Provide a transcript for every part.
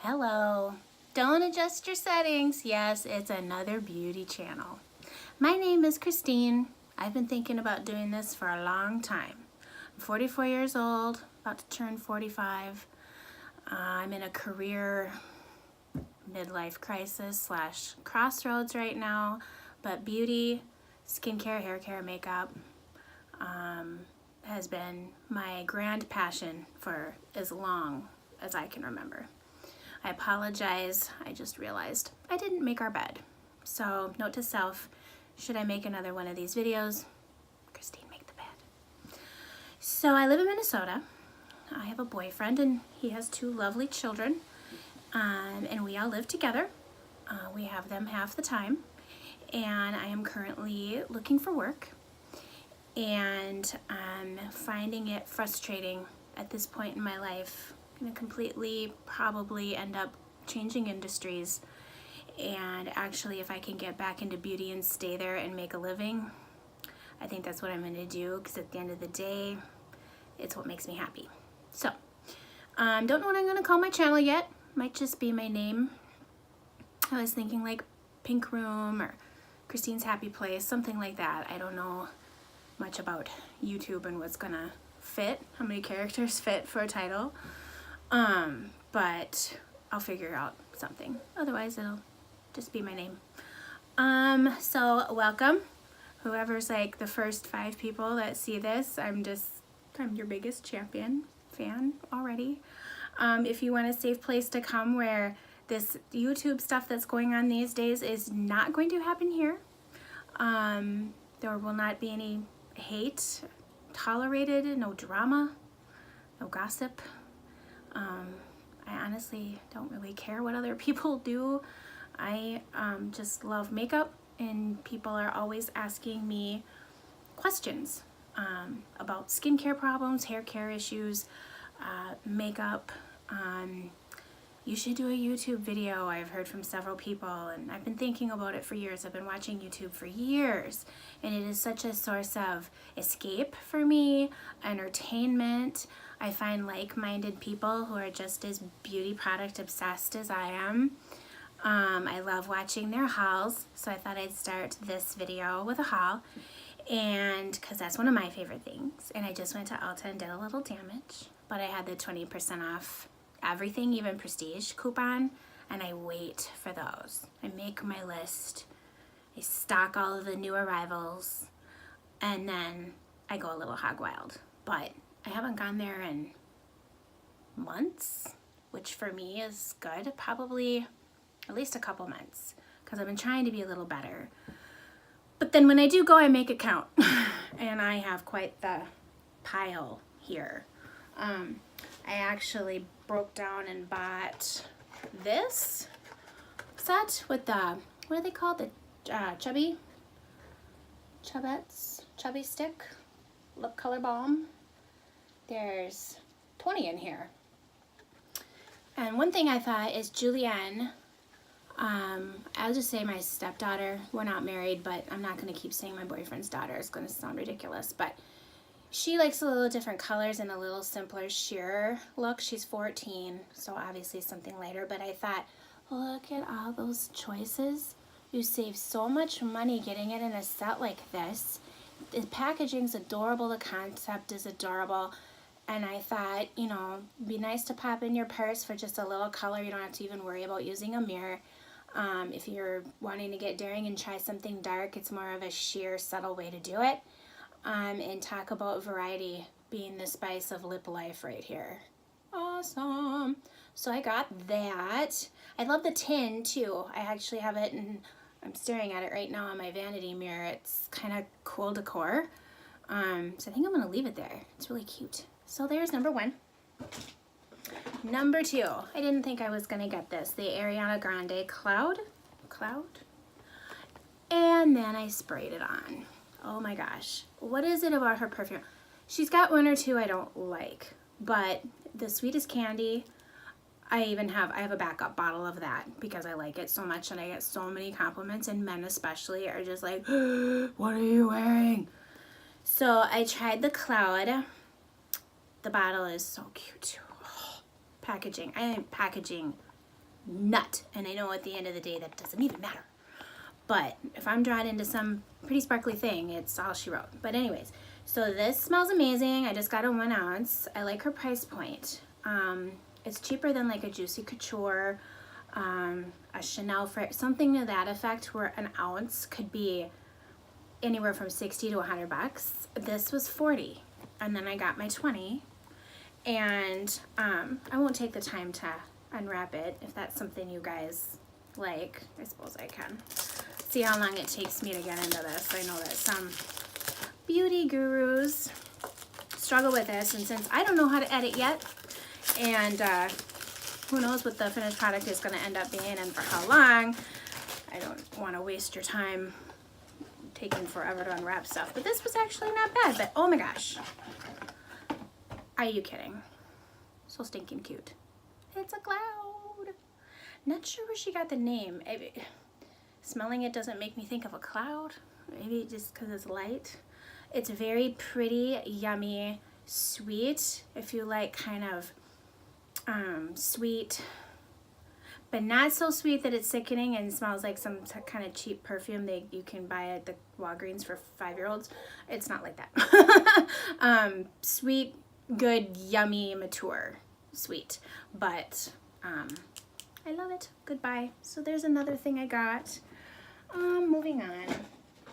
Hello. Don't adjust your settings. Yes, it's another beauty channel. My name is Christine. I've been thinking about doing this for a long time. I'm 44 years old, about to turn 45. I'm in a career midlife crisis slash crossroads right now, but beauty, skincare, hair care, makeup has been my grand passion for as long as I can remember. I apologize, I just realized I didn't make our bed. So note to self, should I make another one of these videos? Christine, make the bed. So I live in Minnesota. I have a boyfriend and he has 2 lovely children, and we all live together. We have them half the time, and I am currently looking for work, and I'm finding it frustrating at this point in my life. I'm gonna completely probably end up changing industries, and actually if I can get back into beauty and stay there and make a living, I think that's what I'm gonna do, because at the end of the day, it's what makes me happy. So, don't know what I'm gonna call my channel yet. Might just be my name. I was thinking like Pink Room or Christine's Happy Place, something like that. I don't know much about YouTube and what's gonna fit, how many characters fit for a title. But I'll figure out something. Otherwise, it'll just be my name. So welcome. Whoever's like the first 5 people that see this, I'm your biggest fan already. If you want a safe place to come where this YouTube stuff that's going on these days is not going to happen here. There will not be any hate tolerated, no drama, no gossip. I honestly don't really care what other people do. I just love makeup, and people are always asking me questions about skincare problems, hair care issues, makeup. You should do a YouTube video, I've heard from several people, and I've been thinking about it for years. I've been watching YouTube for years, and it is such a source of escape for me, entertainment. I find like-minded people who are just as beauty product obsessed as I am. I love watching their hauls, so I thought I'd start this video with a haul, and because that's one of my favorite things. And I just went to Ulta and did a little damage, but I had the 20% off everything, even prestige coupon, and I wait for those. I make my list, I stock all of the new arrivals, and then I go a little hog wild. But I haven't gone there in months, which for me is good, probably at least a couple months, because I've been trying to be a little better. But then when I do go, I make it count. And I have quite the pile here. I actually broke down and bought this set with the, what are they called? The chubby stick lip color balm. There's 20 in here. And one thing I thought is Julianne, I'll just say my stepdaughter, we're not married, but I'm not going to keep saying my boyfriend's daughter. It's going to sound ridiculous, but she likes a little different colors and a little simpler, sheer look. She's 14, so obviously something lighter, but I thought, look at all those choices. You save so much money getting it in a set like this. The packaging's adorable, the concept is adorable, and I thought, you know, it'd be nice to pop in your purse for just a little color. You don't have to even worry about using a mirror. If you're wanting to get daring and try something dark, it's more of a sheer, subtle way to do it. And talk about variety being the spice of lip life right here. Awesome. So I got that. I love the tin too. I actually have it, and I'm staring at it right now on my vanity mirror. It's kind of cool decor. So I think I'm gonna leave it there. It's really cute. So there's number 1. Number 2, I didn't think I was gonna get this. The Ariana Grande Cloud. And then I sprayed it on. Oh my gosh, what is it about her perfume? She's got 1 or 2 I don't like, but the Sweetest Candy, I have a backup bottle of that because I like it so much, and I get so many compliments, and men especially are just like, what are you wearing? So I tried the Cloud. The bottle is so cute too. Oh, packaging nut. And I know at the end of the day that doesn't even matter. But if I'm drawn into some pretty sparkly thing, it's all she wrote. But anyways, so this smells amazing. I just got a 1 ounce. I like her price point. It's cheaper than like a Juicy Couture, a Chanel, something to that effect, where an ounce could be anywhere from 60 to 100 bucks. This was 40, and then I got my 20, and I won't take the time to unwrap it. If that's something you guys like, I suppose I can. See how long it takes me to get into this. I know that some beauty gurus struggle with this, and since I don't know how to edit yet, and who knows what the finished product is going to end up being and for how long, I don't want to waste your time taking forever to unwrap stuff. But this was actually not bad, but oh my gosh. Are you kidding? So stinking cute. It's a cloud. Not sure where she got the name. Smelling it doesn't make me think of a cloud. Maybe just because it's light. It's very pretty, yummy, sweet. If you like kind of sweet, but not so sweet that it's sickening and smells like some kind of cheap perfume you can buy at the Walgreens for 5-year-olds. It's not like that. Sweet, good, yummy, mature, sweet. But I love it. Goodbye. So there's another thing I got. Moving on.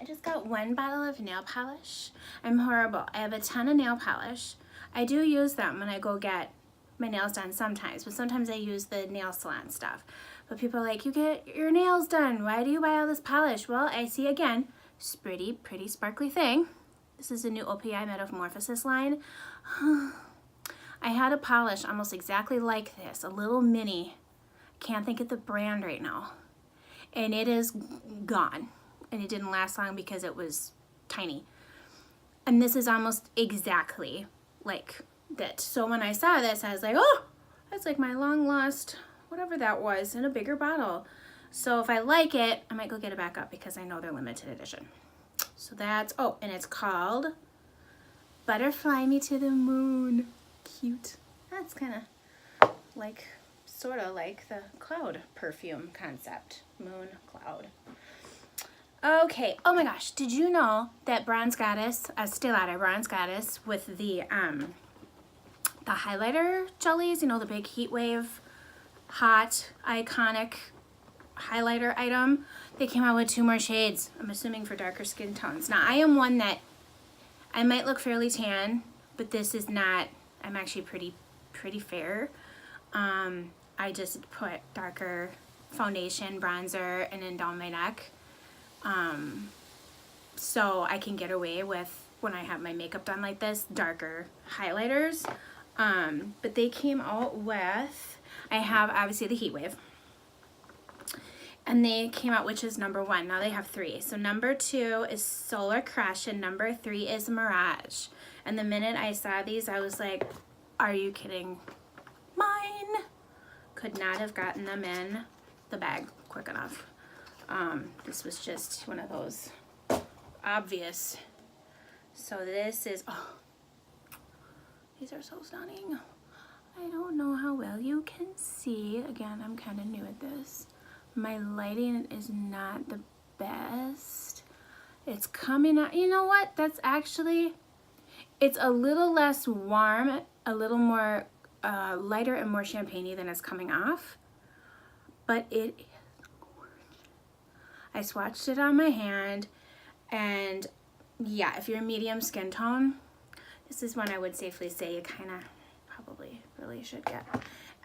I just got 1 bottle of nail polish. I'm horrible. I have a ton of nail polish. I do use them when I go get my nails done sometimes, but sometimes I use the nail salon stuff. But people are like, you get your nails done, why do you buy all this polish? Well, I see again, pretty sparkly thing. This is a new OPI Metamorphosis line. I had a polish almost exactly like this, a little mini. Can't think of the brand right now. And it is gone. And it didn't last long because it was tiny. And this is almost exactly like that. So when I saw this, I was like, oh, that's like my long lost whatever that was in a bigger bottle. So if I like it, I might go get it back up because I know they're limited edition. So that's, oh, and it's called Butterfly Me to the Moon. Cute. That's kind of like, sort of like the cloud perfume concept. Moon, cloud. Okay, oh my gosh, did you know that Bronze Goddess, Estee Lauder Bronze Goddess with the highlighter jellies, you know, the big heat wave, hot, iconic highlighter item, they came out with 2 more shades, I'm assuming for darker skin tones. Now, I am one that, I might look fairly tan, but this is not, I'm actually pretty fair. I just put darker foundation, bronzer, and then down my neck. So I can get away with, when I have my makeup done like this, darker highlighters. But they came out with, I have obviously the Heat Wave. And they came out, which is number 1. Now they have 3. So number 2 is Solar Crush and number 3 is Mirage. And the minute I saw these, I was like, are you kidding? Mine! Could not have gotten them in the bag quick enough. This was just one of those obvious. So this is, oh, these are so stunning. I don't know how well you can see. Again, I'm kind of new at this. My lighting is not the best. It's coming out, you know what? That's actually, it's a little less warm, a little more lighter and more champagne-y than it's coming off. But it is gorgeous. I swatched it on my hand, and yeah, if you're a medium skin tone, this is one I would safely say you kind of probably really should get.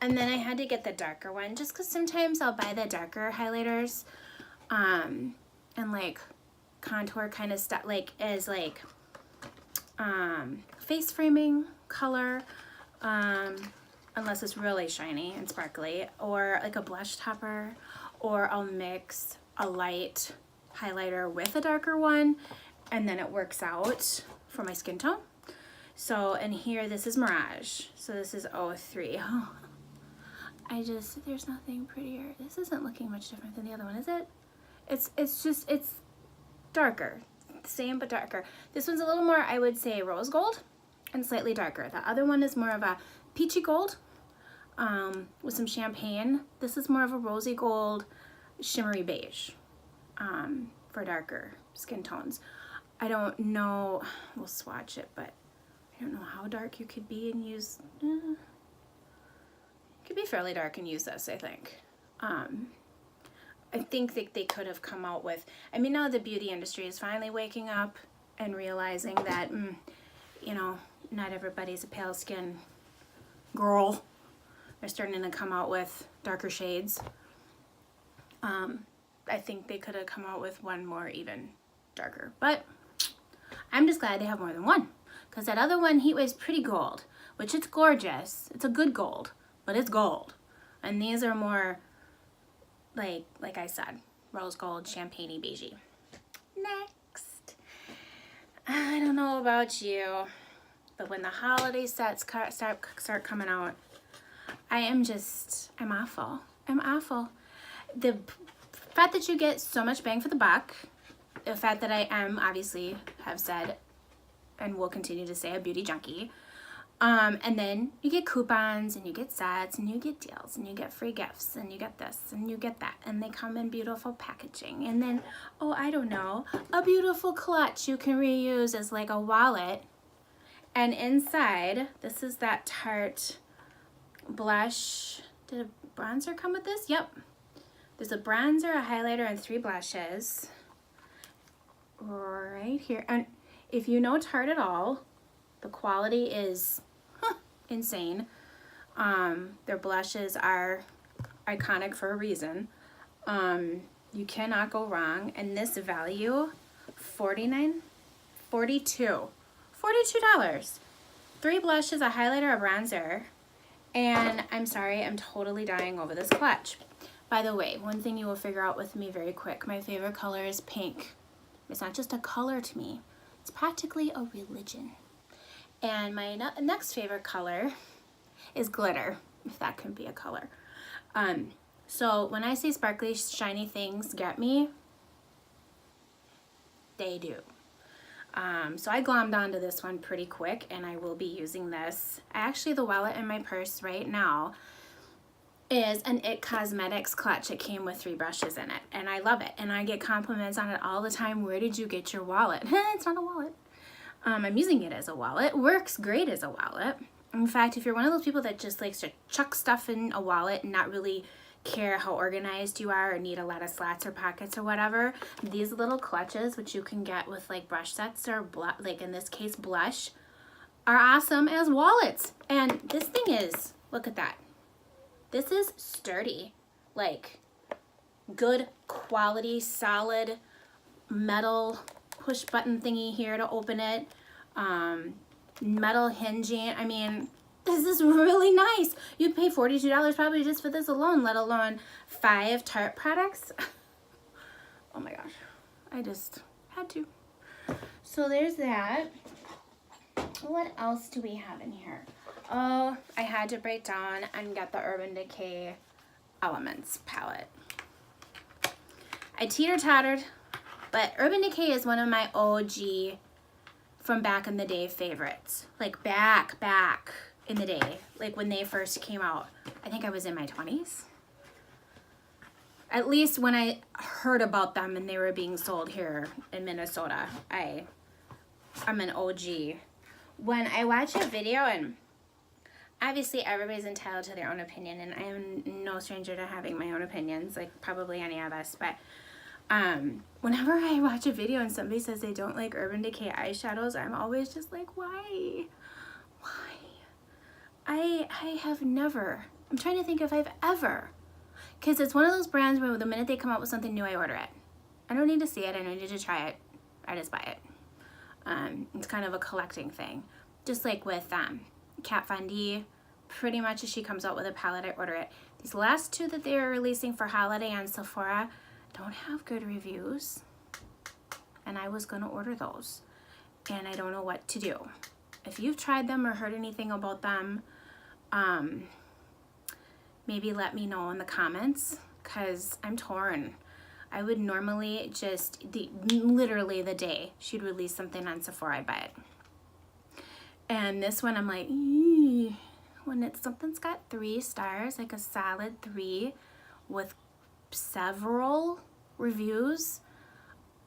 And then I had to get the darker one just because sometimes I'll buy the darker highlighters and like contour kind of stuff, like as like face framing color, unless it's really shiny and sparkly, or like a blush topper, or I'll mix a light highlighter with a darker one and then it works out for my skin tone. So, and here, this is Mirage. So this is 03. Oh, there's nothing prettier. This isn't looking much different than the other one, is it? It's darker. Same, but darker. This one's a little more, I would say, rose gold and slightly darker. The other one is more of a peachy gold. with some champagne. This is more of a rosy gold, shimmery beige for darker skin tones. I don't know, we'll swatch it, but I don't know how dark you could be and use, you could be fairly dark and use this, I think. I think that they could have come out with, I mean, now the beauty industry is finally waking up and realizing that, you know, not everybody's a pale skin girl. They're starting to come out with darker shades. I think they could have come out with one more even darker, but I'm just glad they have more than one, because that other one, Heat Wave's pretty gold, which it's gorgeous. It's a good gold, but it's gold. And these are more like I said, rose gold, champagne-y, beigey. Next. I don't know about you, but when the holiday sets start coming out, I'm awful. I'm awful. The fact that you get so much bang for the buck, the fact that I am, obviously, have said, and will continue to say, a beauty junkie, and then you get coupons, and you get sets, and you get deals, and you get free gifts, and you get this, and you get that, and they come in beautiful packaging, and then, oh, I don't know, a beautiful clutch you can reuse as like a wallet, and inside, this is that Tarte blush. Did a bronzer come with this? Yep. There's a bronzer, a highlighter, and 3 blushes right here. And if you know Tarte at all, the quality is insane. Their blushes are iconic for a reason. You cannot go wrong. And this value, $42. $42. 3 blushes, a highlighter, a bronzer. And I'm sorry, I'm totally dying over this clutch. By the way, one thing you will figure out with me very quick, my favorite color is pink. It's not just a color to me, it's practically a religion. And my next favorite color is glitter, if that can be a color. So when I say sparkly, shiny things get me, they do. So I glommed onto this one pretty quick, and I will be using this. Actually, the wallet in my purse right now is an IT Cosmetics clutch. It came with 3 brushes in it, and I love it. And I get compliments on it all the time. Where did you get your wallet? It's not a wallet. I'm using it as a wallet. Works great as a wallet. In fact, if you're one of those people that just likes to chuck stuff in a wallet and not really care how organized you are or need a lot of slats or pockets or whatever, these little clutches, which you can get with like brush sets or like in this case blush, are awesome as wallets. And this thing is, look at that. This is sturdy, like good quality, solid metal push button thingy here to open it, metal hinging. I mean, this is really nice. You'd pay $42 probably just for this alone, let alone 5 Tarte products. Oh my gosh, I just had to. So there's that. What else do we have in here? Oh, I had to break down and get the Urban Decay Elements palette. I teeter-tottered, but Urban Decay is one of my OG from back in the day favorites. Like back in the day, like when they first came out. I think I was in my 20s. At least when I heard about them and they were being sold here in Minnesota. I'm an OG. When I watch a video, and obviously everybody's entitled to their own opinion, and I am no stranger to having my own opinions, like probably any of us, but whenever I watch a video and somebody says they don't like Urban Decay eyeshadows, I'm always just like, why? I have never, I'm trying to think if I've ever, because it's one of those brands where the minute they come out with something new, I order it. I don't need to see it, I don't need to try it, I just buy it. It's kind of a collecting thing. Just like with Kat Von D, pretty much as she comes out with a palette, I order it. These last 2 that they're releasing for holiday on Sephora don't have good reviews, and I was gonna order those, and I don't know what to do. If you've tried them or heard anything about them, maybe let me know in the comments, because I'm torn. I would normally just, literally the day she'd release something on Sephora, I'd buy it. And this one I'm like, when something's got 3 stars, like a solid 3 with several reviews,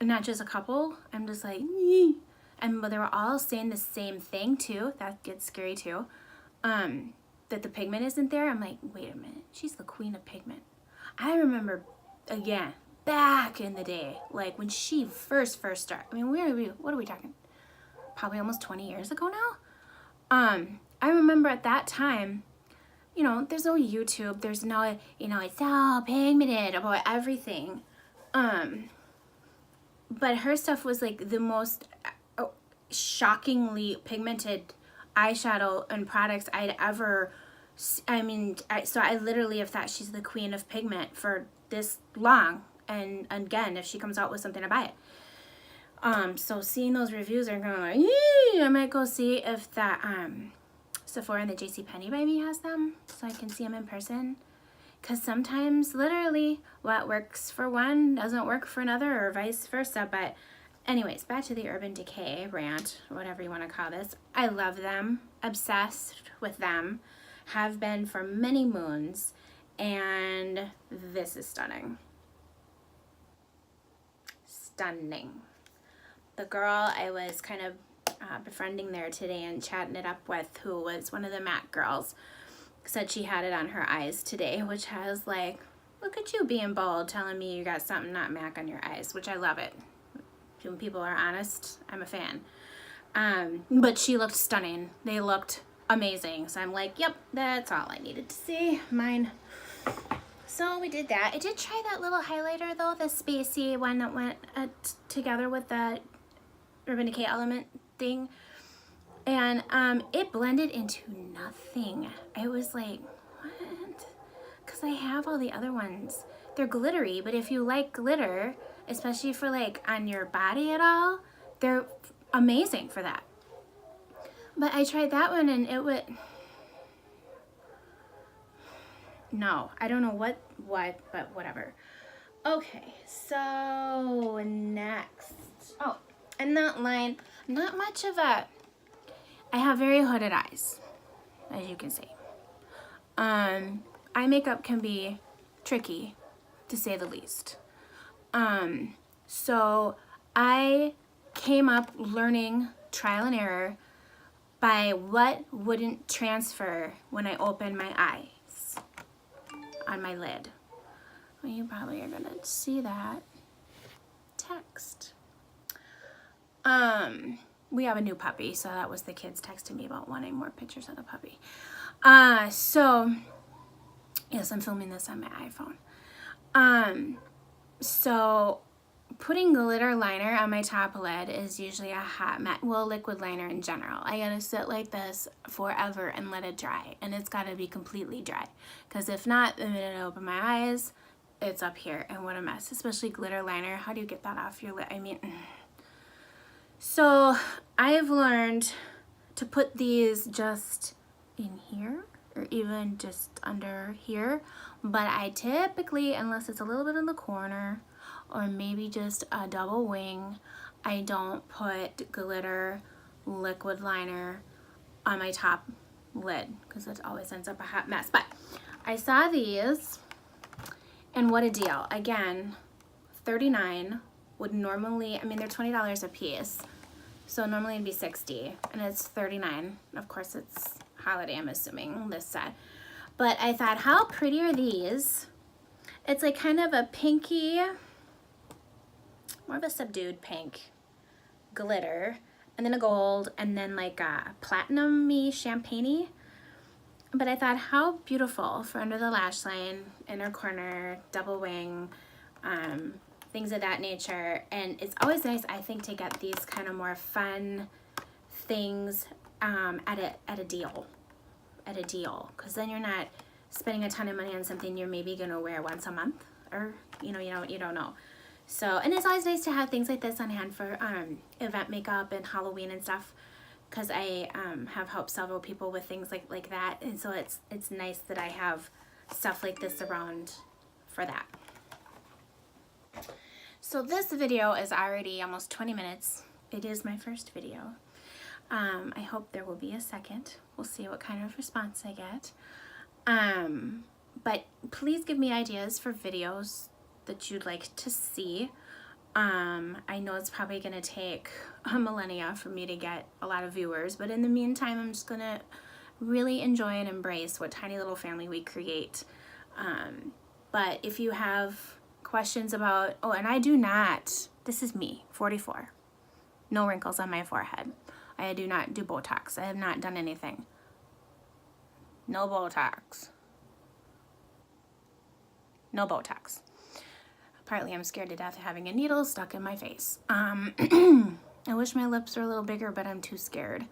not just a couple, I'm just like, "Ee." And but they were all saying the same thing too. That gets scary too. That the pigment isn't there. I'm like, wait a minute, she's the queen of pigment. I remember, again, back in the day, like when she first started. I mean, what are we talking? Probably almost 20 years ago now. I remember at that time, you know, there's no YouTube, there's no, you know, it's all pigmented about everything. But her stuff was like the most shockingly pigmented eyeshadow and products I'd ever, I mean, so I literally have thought she's the queen of pigment for this long. And again, if she comes out with something, I buy it. So seeing those reviews are going like, yee! I might go see if that Sephora and the JCPenney by me has them, so I can see them in person. Because sometimes, literally, what works for one doesn't work for another, or vice versa. But anyways, back to the Urban Decay rant, or whatever you want to call this. I love them, obsessed with them, have been for many moons, and this is stunning. Stunning. The girl I was kind of befriending there today and chatting it up with, who was one of the MAC girls, said she had it on her eyes today, which I was like, look at you being bold, telling me you got something not MAC on your eyes, which I love it. When people are honest, I'm a fan. But she looked stunning. They looked amazing. So I'm like, yep, that's all I needed to see. Mine. So we did that. I did try that little highlighter though, the spacey one that went together with the Urban Decay Element thing. And it blended into nothing. I was like, what? Because I have all the other ones. They're glittery, but if you like glitter, especially for like on your body at all, they're amazing for that. But I tried that one and it would, no, I don't know what, but whatever. Okay, so next. Oh, and that line, not much of a, I have very hooded eyes, as you can see. Eye makeup can be tricky, to say the least. So I came up learning trial and error by what wouldn't transfer when I opened my eyes on my lid. Well, you probably are gonna see that text. We have a new puppy, so that was the kids texting me about wanting more pictures of the puppy. So yes, I'm filming this on my iPhone. So putting glitter liner on my top lid is usually a hot matte, well, liquid liner in general. I gotta sit like this forever and let it dry, and it's gotta be completely dry, because if not, the minute I open my eyes, it's up here, and what a mess. Especially glitter liner. How do you get that off your lid? I mean, so I've learned to put these just in here, or even just under here, but I typically, unless it's a little bit in the corner or maybe just a double wing, I don't put glitter liquid liner on my top lid, because it always ends up a hot mess. But I saw these, and what a deal. Again, $39 would normally, I mean, they're $20 a piece, so normally it'd be $60, and it's $39. Of course, it's holiday, I'm assuming, this set. But I thought, how pretty are these? It's like kind of a pinky, more of a subdued pink glitter, and then a gold, and then like a platinum-y, champagne-y. But I thought, how beautiful for under the lash line, inner corner, double wing, things of that nature. And it's always nice, I think, to get these kind of more fun things at a deal, because then you're not spending a ton of money on something you're maybe gonna wear once a month, or you don't know. So, and it's always nice to have things like this on hand for event makeup and Halloween and stuff, because I have helped several people with things like that, and so it's nice that I have stuff like this around for that. So this video is already almost 20 minutes. It is my first video. I hope there will be a second. We'll see what kind of response I get. But please give me ideas for videos that you'd like to see. I know it's probably going to take a millennia for me to get a lot of viewers, but in the meantime, I'm just going to really enjoy and embrace what tiny little family we create. But if you have questions about, oh, and I do not, this is me, 44, no wrinkles on my forehead. I do not do Botox. I have not done anything. No Botox. No Botox. Partly I'm scared to death of having a needle stuck in my face. I wish my lips were a little bigger, but I'm too scared.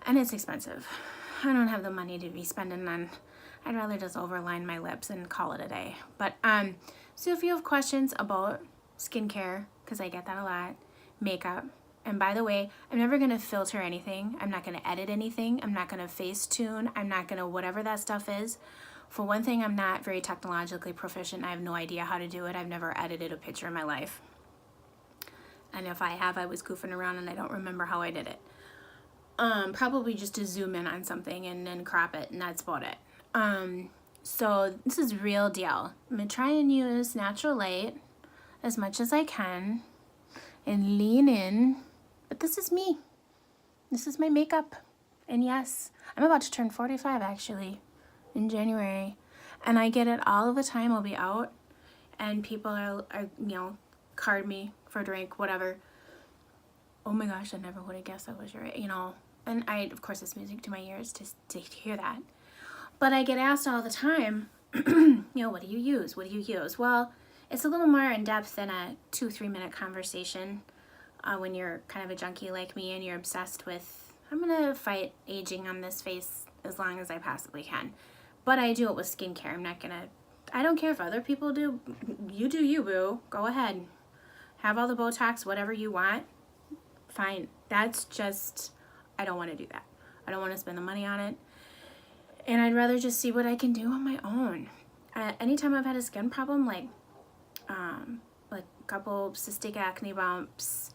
And it's expensive. I don't have the money to be spending on, I'd rather just overline my lips and call it a day. But, so if you have questions about skincare, because I get that a lot, makeup, and by the way, I'm never going to filter anything. I'm not going to edit anything. I'm not going to Facetune. I'm not going to whatever that stuff is. For one thing, I'm not very technologically proficient. I have no idea how to do it. I've never edited a picture in my life. And if I have, I was goofing around and I don't remember how I did it. Probably just to zoom in on something and then crop it, and that's about it. So this is real deal. I'm going to try and use natural light as much as I can and lean in. But this is me. This is my makeup. And yes, I'm about to turn 45 actually in January. And I get it all of the time. I'll be out and people are card me for a drink, whatever. Oh my gosh, I never would have guessed that was your, and of course it's music to my ears to hear that. But I get asked all the time, what do you use? What do you use? Well, it's a little more in depth than a 2-3 minute conversation. When you're kind of a junkie like me and you're obsessed with, I'm gonna fight aging on this face as long as I possibly can. But I do it with skincare. I don't care if other people do. You do you, boo. Go ahead. Have all the Botox, whatever you want. Fine. That's just, I don't want to do that. I don't want to spend the money on it. And I'd rather just see what I can do on my own. Anytime I've had a skin problem, like a couple cystic acne bumps,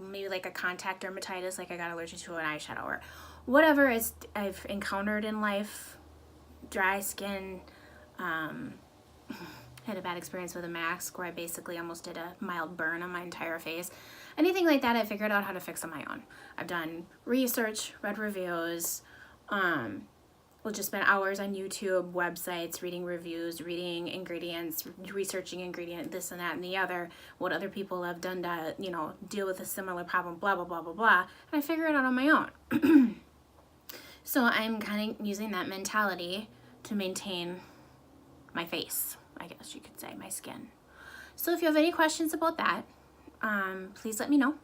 maybe like a contact dermatitis, like I got allergic to an eyeshadow or whatever I've encountered in life, dry skin, had a bad experience with a mask where I basically almost did a mild burn on my entire face. Anything like that, I figured out how to fix on my own. I've done research, read reviews, we'll just spend hours on YouTube, websites, reading reviews, reading ingredients, researching ingredient, this and that and the other, what other people have done to, deal with a similar problem, blah, blah, blah, blah, blah. And I figure it out on my own. So I'm kind of using that mentality to maintain my face, I guess you could say, my skin. So if you have any questions about that, please let me know.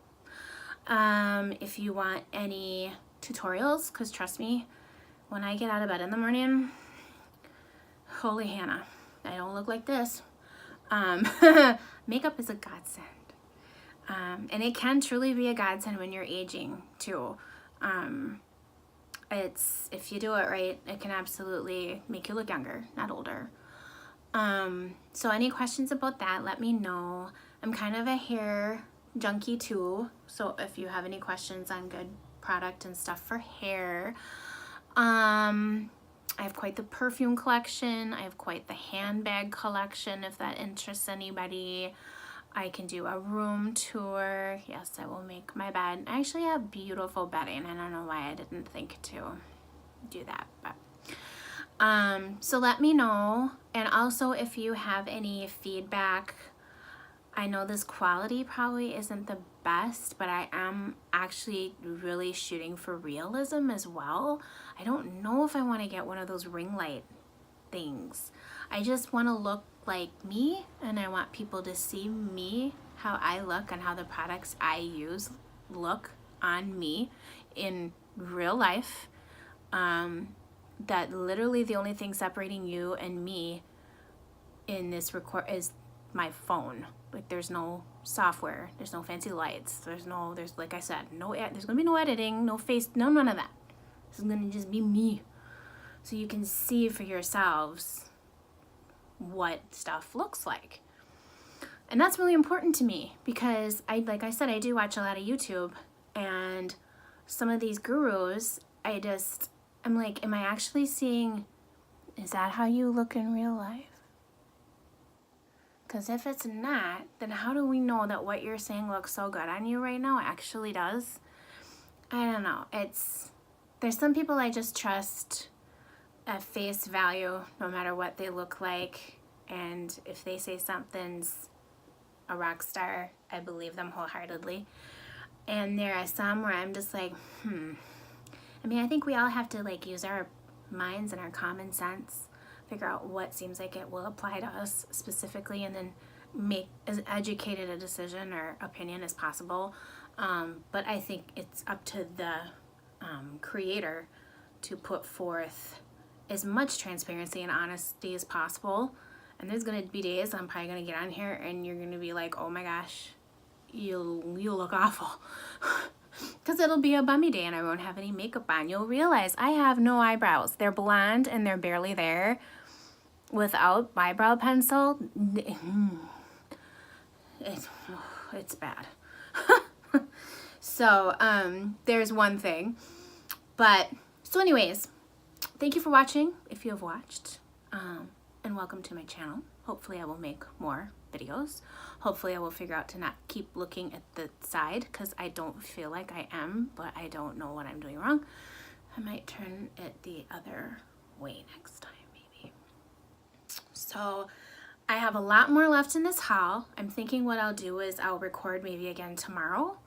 If you want any tutorials, because trust me, when I get out of bed in the morning, holy Hannah, I don't look like this. Makeup is a godsend. And it can truly be a godsend when you're aging too. If you do it right, it can absolutely make you look younger, not older. So any questions about that, let me know. I'm kind of a hair junkie too. So if you have any questions on good product and stuff for hair, I have quite the perfume collection. I have quite the handbag collection if that interests anybody. I can do a room tour. Yes, I will make my bed. I actually have beautiful bedding. I don't know why I didn't think to do that, but so let me know. And also if you have any feedback, I know this quality probably isn't the best, but I am actually really shooting for realism as well. I don't know if I want to get one of those ring light things. I just want to look like me, and I want people to see me, how I look and how the products I use look on me in real life. That literally the only thing separating you and me in this record is my phone. Like there's no software, there's no fancy lights, there's like I said, there's gonna be no editing, no face, none of that. This is gonna just be me. So you can see for yourselves what stuff looks like. And that's really important to me because like I said, I do watch a lot of YouTube, and some of these gurus, I'm like, am I actually seeing, is that how you look in real life? Because if it's not, then how do we know that what you're saying looks so good on you right now actually does? I don't know. There's some people I just trust at face value, no matter what they look like. And if they say something's a rock star, I believe them wholeheartedly. And there are some where I'm just like, I mean, I think we all have to like use our minds and our common sense, figure out what seems like it will apply to us specifically, and then make as educated a decision or opinion as possible. But I think it's up to the creator to put forth as much transparency and honesty as possible. And there's gonna be days I'm probably gonna get on here and you're gonna be like, oh my gosh, you look awful. Because it'll be a bummy day and I won't have any makeup on. You'll realize I have no eyebrows. They're blonde and they're barely there. Without eyebrow pencil, it's bad. So, there's one thing. But, so anyways, thank you for watching, if you have watched. And welcome to my channel. Hopefully I will make more videos. Hopefully I will figure out to not keep looking at the side, because I don't feel like I am, but I don't know what I'm doing wrong. I might turn it the other way next time, maybe. So I have a lot more left in this haul. I'm thinking what I'll do is I'll record maybe again tomorrow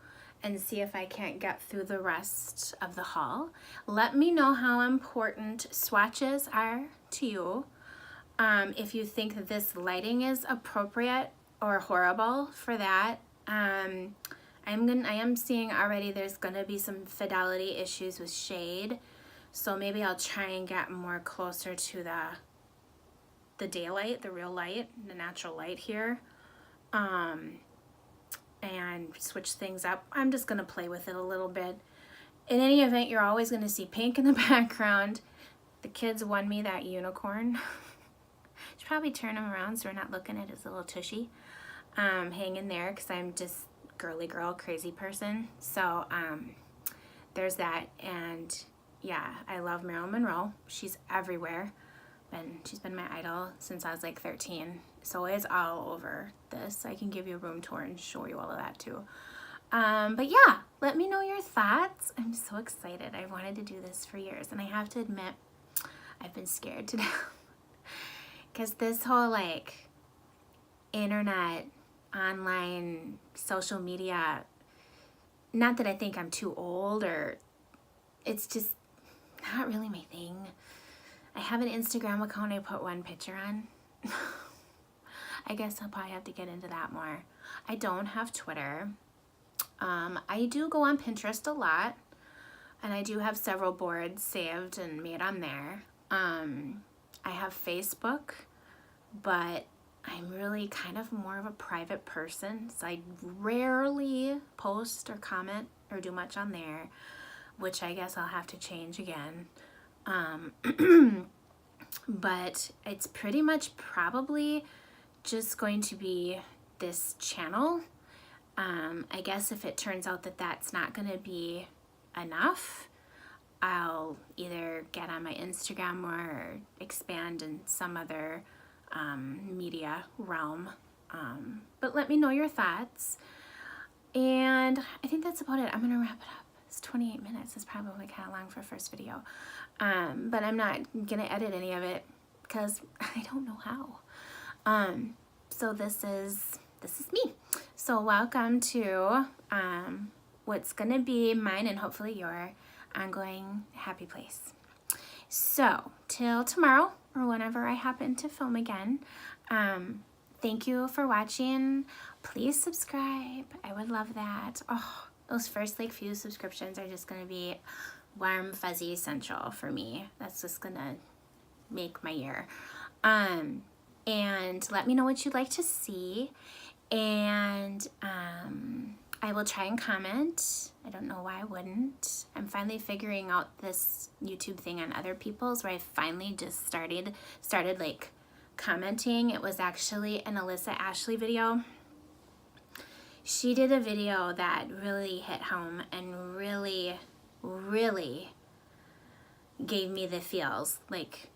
and see if I can't get through the rest of the haul. Let me know how important swatches are to you. If you think that this lighting is appropriate or horrible for that. I am seeing already there's gonna be some fidelity issues with shade, so maybe I'll try and get more closer to the daylight, the real light, the natural light here, and switch things up. I'm just gonna play with it a little bit. In any event, you're always gonna see pink in the background. The kids won me that unicorn. Should probably turn him around so we're not looking at his little tushy hanging there, because I'm just girly girl crazy person. So there's that. And yeah, I love Marilyn Monroe. She's everywhere. She's been my idol since I was like 13. So it's all over this. I can give you a room tour and show you all of that too. But yeah, let me know your thoughts. I'm so excited. I've wanted to do this for years, and I have to admit, I've been scared to death. Because this whole like internet, online, social media, not that I think I'm too old, or it's just not really my thing. I have an Instagram account I put one picture on. I guess I'll probably have to get into that more. I don't have Twitter. I do go on Pinterest a lot, and I do have several boards saved and made on there. I have Facebook, but I'm really kind of more of a private person, so I rarely post or comment or do much on there, which I guess I'll have to change again. But it's pretty much probably just going to be this channel. I guess if it turns out that that's not going to be enough, I'll either get on my Instagram more or expand in some other media realm. But let me know your thoughts. And I think that's about it. I'm gonna wrap it up. It's 28 minutes. It's probably kind of long for a first video. But I'm not gonna edit any of it because I don't know how. So this is me. So welcome to what's gonna be mine and hopefully your ongoing happy place. So till tomorrow or whenever I happen to film again, thank you for watching. Please subscribe. I would love that. Oh, those first like few subscriptions are just gonna be warm, fuzzy, essential for me. That's just gonna make my year. And let me know what you'd like to see, and I will try and comment. I don't know why I wouldn't. I'm finally figuring out this YouTube thing on other people's, where I finally just started like commenting. It was actually an Alyssa Ashley video, she did a video that really hit home and really, really gave me the feels. Like,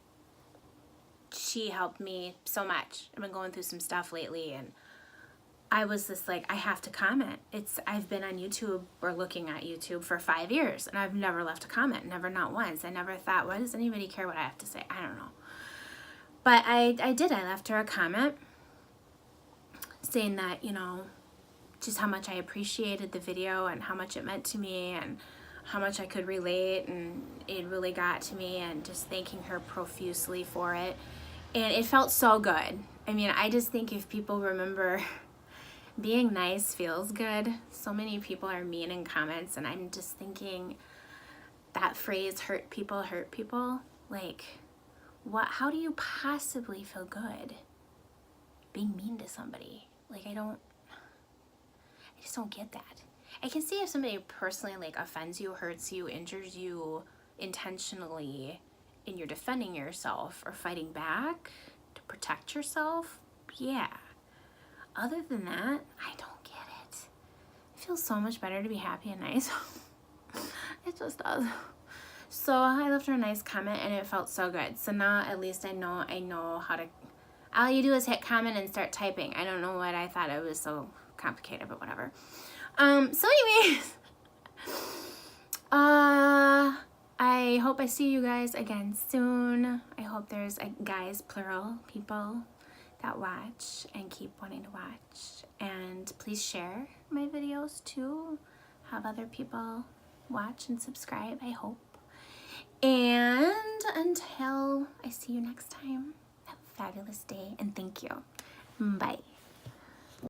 she helped me so much. I've been going through some stuff lately, and I was just like, I have to comment. I've been on YouTube or looking at YouTube for 5 years, and I've never left a comment, never, not once. I never thought, why does anybody care what I have to say? I don't know. But I did. I left her a comment saying that, you know, just how much I appreciated the video and how much it meant to me and how much I could relate, and it really got to me, and just thanking her profusely for it. And it felt so good. I mean, I just think if people remember, being nice feels good. So many people are mean in comments, and I'm just thinking that phrase, hurt people, like, what? How do you possibly feel good being mean to somebody? Like, I just don't get that. I can see if somebody personally, like, offends you, hurts you, injures you intentionally, and you're defending yourself or fighting back to protect yourself. Yeah. Other than that, I don't get it. It feels so much better to be happy and nice. It just does. So I left her a nice comment, and it felt so good. So now at least I know how to, all you do is hit comment and start typing. I don't know what I thought it was so complicated, but whatever. So anyways, I hope I see you guys again soon. I hope there's guys, plural, people that watch and keep wanting to watch. And please share my videos too. Have other people watch and subscribe, I hope. And until I see you next time, have a fabulous day, and thank you. Bye.